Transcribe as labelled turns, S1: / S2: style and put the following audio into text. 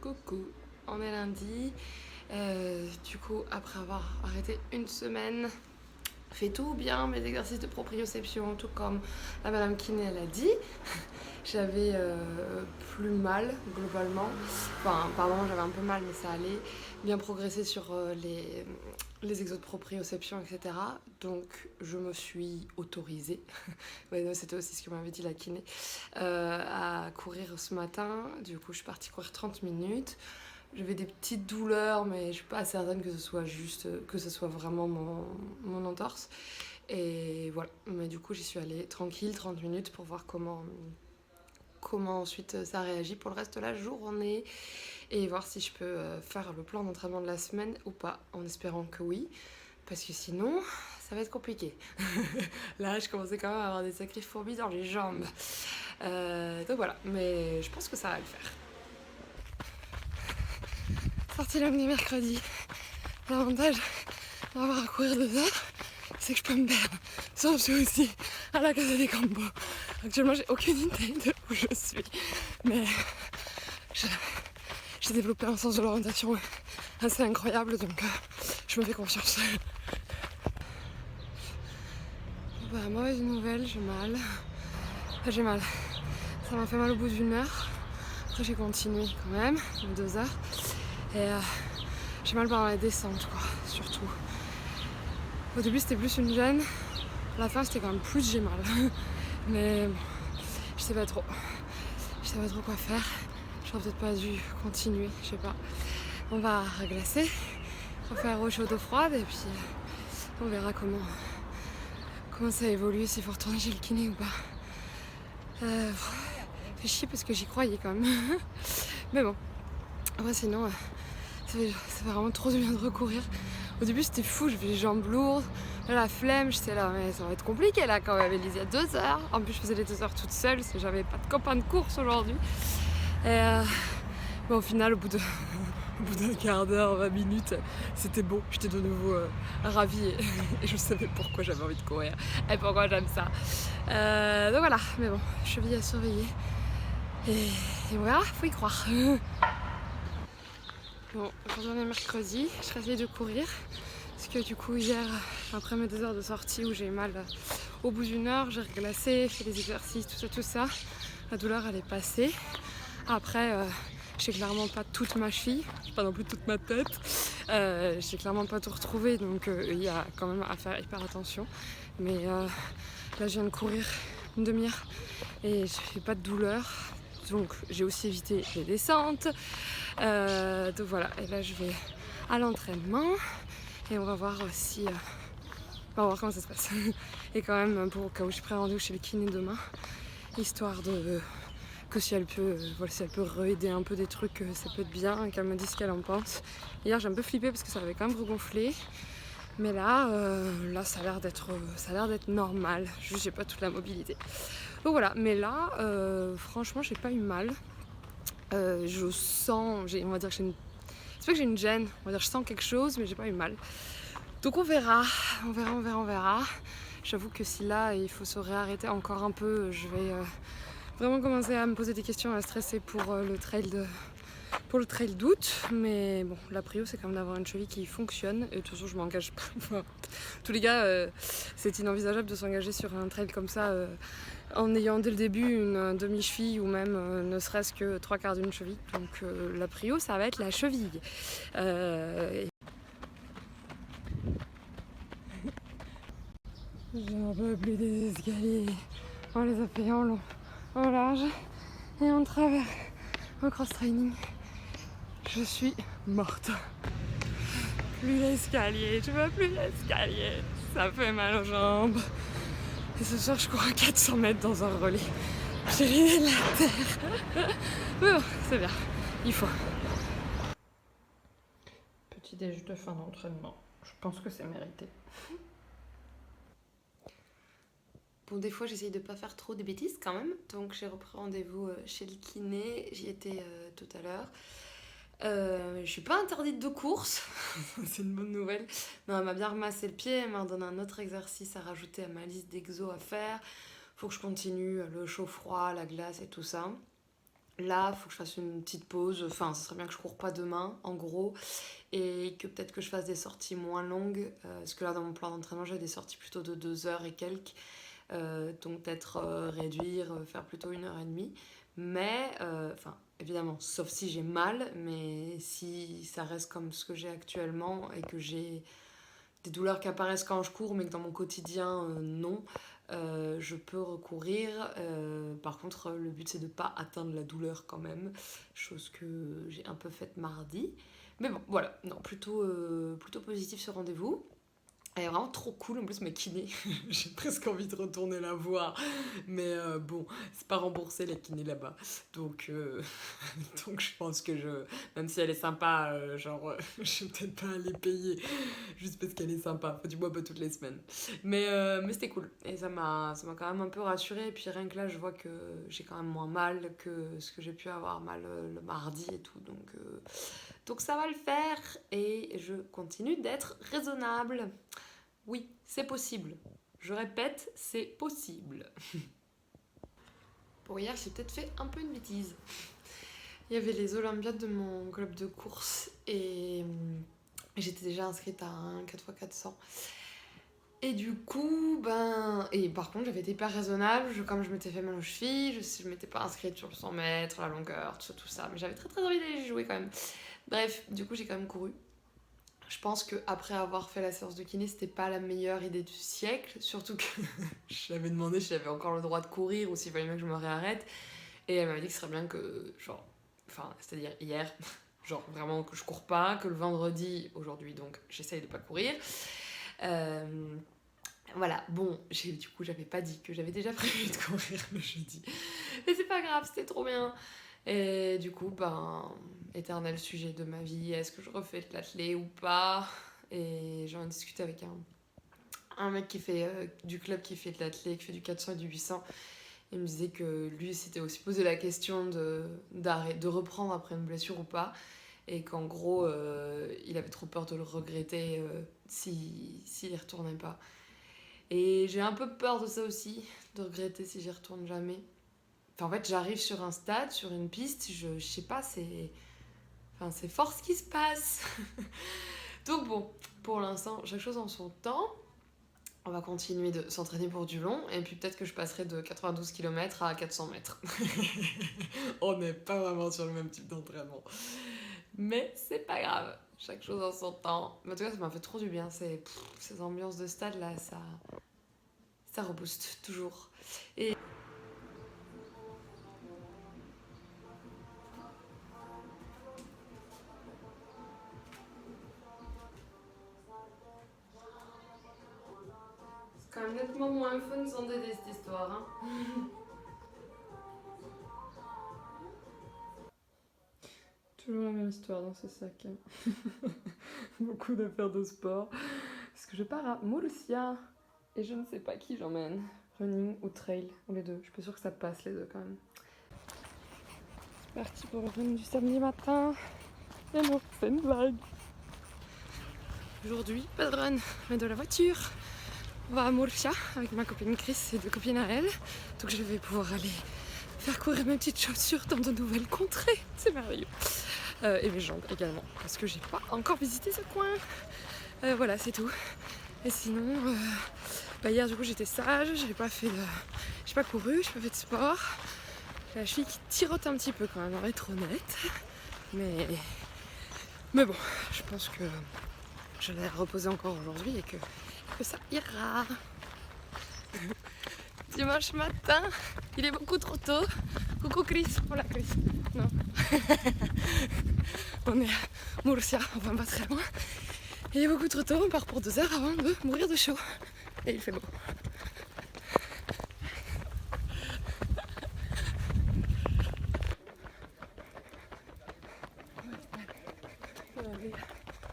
S1: Coucou, on est lundi. Du coup, après avoir arrêté une semaine, fait tout bien mes exercices de proprioception, tout comme la madame kiné elle a dit. J'avais plus mal globalement. Enfin, par moment j'avais un peu mal, mais ça allait. Bien progressé sur les exos de proprioception, etc. Donc je me suis autorisée, ouais, c'était aussi ce que m'avait dit la kiné, à courir ce matin. Du coup, je suis partie courir 30 minutes. J'avais des petites douleurs, mais je suis pas certaine que ce soit juste, que ce soit vraiment mon entorse. Et voilà. Mais du coup, j'y suis allée tranquille, 30 minutes pour voir comment ensuite ça réagit pour le reste de la journée et voir si je peux faire le plan d'entraînement de la semaine ou pas, en espérant que oui, parce que sinon ça va être compliqué. Là je commençais quand même à avoir des sacrées fourmis dans les jambes, donc voilà, mais je pense que ça va le faire. Sortie lundi mercredi, l'avantage d'avoir à courir 2 heures, c'est que je peux me perdre sans souci à la Casa des Campos. Actuellement j'ai aucune idée de où je suis, mais j'ai développé un sens de l'orientation assez incroyable, donc je me fais confiance. Bah, mauvaise nouvelle, j'ai mal. Enfin, j'ai mal. Ça m'a fait mal au bout d'une heure. Après j'ai continué quand même, 2 heures. Et j'ai mal pendant la descente, quoi, surtout. Au début c'était plus une gêne. À la fin c'était quand même plus j'ai mal. Mais bon, je sais pas trop. Je sais pas trop quoi faire. J'aurais peut-être pas dû continuer, je sais pas. On va réglacer, on va faire eau chaude eau froide et puis on verra comment ça évolue, s'il faut retourner chez le kiné ou pas. Fait chier parce que j'y croyais quand même. Mais bon, après sinon, ça fait vraiment trop du bien de recourir. Au début c'était fou, j'avais les jambes lourdes, là, la flemme, j'étais là, mais ça va être compliqué là quand même, Elise, il y a 2 heures. En plus je faisais les 2 heures toute seule, parce que j'avais pas de copain de course aujourd'hui. Et bon, au final, au bout d'un quart d'heure, 20 minutes, c'était bon. J'étais de nouveau ravie et je savais pourquoi j'avais envie de courir et pourquoi j'aime ça. Donc voilà, mais bon, cheville à surveiller. Et voilà, faut y croire. Bon, aujourd'hui on est mercredi, je serais essayée de courir. Parce que du coup, hier, après mes 2 heures de sortie où j'ai mal au bout d'une heure, j'ai reglacé, fait des exercices, tout ça. La douleur, elle est passée. Après, j'ai clairement pas toute ma cheville, j'ai pas non plus toute ma tête. J'ai clairement pas tout retrouvé, donc il y a quand même à faire hyper attention. Mais là, je viens de courir une demi-heure et j'ai pas de douleur. Donc j'ai aussi évité les descentes. Donc voilà, et là je vais à l'entraînement et on va voir si... on va voir comment ça se passe. Et quand même, pour au cas où je prends rendez-vous chez le kiné demain, histoire de... que si elle peut, si elle peut re-aider un peu des trucs, ça peut être bien, qu'elle me dise ce qu'elle en pense. Hier j'ai un peu flippé parce que ça avait quand même regonflé. Mais là, ça a l'air d'être normal. Juste j'ai pas toute la mobilité. Donc voilà, mais là, franchement, j'ai pas eu mal. Je sens, on va dire que j'ai une... C'est pas que j'ai une gêne, on va dire que je sens quelque chose, mais j'ai pas eu mal. Donc on verra. J'avoue que si là, il faut se réarrêter encore un peu, je vais vraiment commencer à me poser des questions, à stresser pour le trail d'août. Mais bon, la prio c'est quand même d'avoir une cheville qui fonctionne. Et de toute façon je m'engage pas. Enfin, tous les gars, c'est inenvisageable de s'engager sur un trail comme ça en ayant dès le début une demi-cheville ou même ne serait-ce que 3/4 d'une cheville. Donc la prio ça va être la cheville. Je n'en peux plus des escaliers. On les a fait en long, en large et en travers. En cross-training, je suis morte. Plus l'escalier, je veux plus l'escalier. Ça fait mal aux jambes. Et ce soir, je cours à 400 mètres dans un relais. J'ai l'idée de la terre. Mais bon, c'est bien. Il faut. Petit déj de fin d'entraînement. Je pense que c'est mérité. Bon, des fois, j'essaye de pas faire trop de bêtises quand même. Donc, j'ai repris rendez-vous chez le kiné. J'y étais tout à l'heure. Je suis pas interdite de course, c'est une bonne nouvelle. Non, elle m'a bien remassé le pied, elle m'a donné un autre exercice à rajouter à ma liste d'exos à faire. Faut que je continue le chaud-froid, la glace et tout ça. là, il faut que je fasse une petite pause. Enfin, ce serait bien que je cours pas demain, en gros. Et que peut-être que je fasse des sorties moins longues. Parce que là, dans mon plan d'entraînement, j'ai des sorties plutôt de 2 heures et quelques. Donc peut-être réduire, faire plutôt 1 heure et demie. Mais, enfin, évidemment, sauf si j'ai mal. Mais si ça reste comme ce que j'ai actuellement et que j'ai des douleurs qui apparaissent quand je cours, mais que dans mon quotidien, non. Je peux recourir. Par contre, le but c'est de ne pas atteindre la douleur quand même, chose que j'ai un peu faite mardi. Mais bon, voilà, non, plutôt positif ce rendez-vous. Elle est vraiment trop cool, en plus ma kiné, j'ai presque envie de retourner la voir, mais bon, c'est pas remboursé la kiné là-bas, donc, donc je pense que même si elle est sympa, je vais peut-être pas aller payer juste parce qu'elle est sympa, faut du moins pas toutes les semaines, mais c'était cool, et ça m'a quand même un peu rassurée, et puis rien que là je vois que j'ai quand même moins mal que ce que j'ai pu avoir mal le mardi et tout, donc ça va le faire, et je continue d'être raisonnable. Oui, c'est possible. Je répète, c'est possible. Pour hier, j'ai peut-être fait un peu une bêtise. Il y avait les Olympiades de mon club de course et j'étais déjà inscrite à un 4x400. Et du coup, et par contre, j'avais été hyper raisonnable. Comme je m'étais fait mal aux chevilles, je m'étais pas inscrite sur le 100 mètres, la longueur, tout ça. Mais j'avais très très envie d'aller jouer quand même. Bref, du coup, j'ai quand même couru. Je pense qu'après avoir fait la séance de kiné, c'était pas la meilleure idée du siècle. Surtout que je lui avais demandé si j'avais encore le droit de courir ou s'il fallait bien que je me réarrête. Et elle m'avait dit que ce serait bien que, c'est-à-dire hier, vraiment que je cours pas, que le vendredi, aujourd'hui donc, j'essaye de pas courir. Voilà, bon, du coup, j'avais pas dit que j'avais déjà prévu de courir le jeudi. Mais c'est pas grave, c'était trop bien. Et du coup, éternel sujet de ma vie, est-ce que je refais de l'athlé ou pas? Et j'en ai discuté avec un mec qui fait du club qui fait de l'athlé, qui fait du 400 et du 800. Il me disait que lui s'était aussi posé la question de reprendre après une blessure ou pas. Et qu'en gros, il avait trop peur de le regretter s'il y retournait pas. Et j'ai un peu peur de ça aussi, de regretter si j'y retourne jamais. Enfin, en fait, j'arrive sur un stade, sur une piste, je sais pas, c'est fort ce qui se passe. Donc bon, pour l'instant, chaque chose en son temps. On va continuer de s'entraîner pour du long, et puis peut-être que je passerai de 92 km à 400 mètres. On n'est pas vraiment sur le même type d'entraînement. Mais c'est pas grave, chaque chose en son temps. Mais en tout cas, ça m'a fait trop du bien, ces ambiances de stade là, ça rebooste toujours. Et c'est quand même nettement moins fun sans aider cette histoire, hein. Toujours la même histoire dans ce sac. Beaucoup d'affaires de sport. Parce que je pars à Murcia et je ne sais pas qui j'emmène. Running ou trail, ou les deux. Je suis pas sûre que ça passe les deux quand même. C'est parti pour le run du samedi matin. Et non, c'est une blague. Aujourd'hui, pas de run, mais de la voiture. On va à Murcia avec ma copine Chris et 2 copines à elle. Donc je vais pouvoir aller faire courir mes petites chaussures dans de nouvelles contrées. C'est merveilleux. Et mes jambes également, parce que j'ai pas encore visité ce coin. Voilà, c'est tout. Et sinon, hier du coup j'étais sage, j'ai pas couru, j'ai pas fait de sport. J'ai la cheville qui tirote un petit peu quand même, on va être honnête. Mais bon, je pense que je vais la reposer encore aujourd'hui et que ça ira. Dimanche matin, il est beaucoup trop tôt. Coucou Chris, voilà Chris. Non. On est à Murcia, enfin pas très loin. Il est beaucoup trop tôt, on part pour 2 heures avant de mourir de chaud. Et il fait beau.